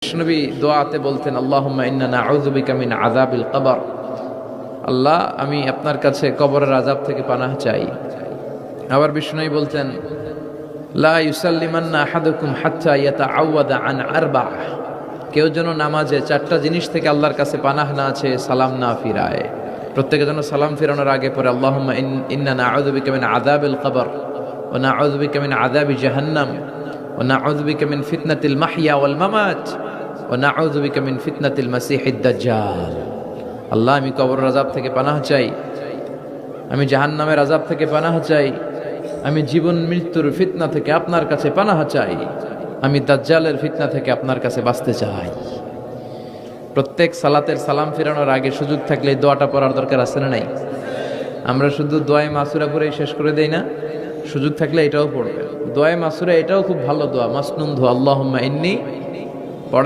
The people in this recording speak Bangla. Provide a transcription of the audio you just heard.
বিশ্বনবী দোয়াতে বলতেন আল্লাহুম্মা ইন্না নাউযু বিকা মিন আযাবিল কবর। আল্লাহ, আমি আপনার কাছে কবরের আযাব থেকে পানাহ চাই। আবার বিশ্বনবী বলতেন লা ইউসাল্লিমান্না আহাদুকুম হাত্তা ইয়াতাআওয়াদা আন আরবা'হ, কেউ যেন নামাজে চারটা জিনিস থেকে আল্লাহর কাছে পানাহ না আছে, সালাম না ফিরায়। প্রত্যেকে যেন সালাম ফিরানোর আগে পরে আল্লাহুম্মা ইন্না নাউযু বিকা মিন আযাবিল কবর ওয়া নাউযু বিকা মিন আযাবি জাহান্নাম ওয়া নাউযু বিকা মিন ফিতনাতিল মাহইয়া ওয়াল মামাত ওয়া নাউযু বিকা মিন ফিতনাতিল মাসিহিদ দাজ্জাল। আল্লাহ, আমি কবরের আযাব থেকে পানাহ চাই, আমি জাহান্নামের আযাব থেকে পানাহ চাই, আমি জীবন মৃত্যুর ফিতনা থেকে আপনার কাছে পানাহ চাই, আমি দাজ্জালের ফিতনা থেকে আপনার কাছে বাঁচতে চাই। প্রত্যেক সালাতের সালাম ফিরানোর আগে সুযোগ থাকলে এই দোয়াটা পড়ার দরকার আছে না নাই? আমরা শুধু দোয়ায়ে মাসুরা পড়েই শেষ করে দেই না, সুযোগ থাকলে এটাও পড়বেন। দোয়ায়ে মাসুরা এটাও খুব ভালো দোয়া, মাসনুন দোয়া। আল্লাহুম্মা ইন্নী পড়েন।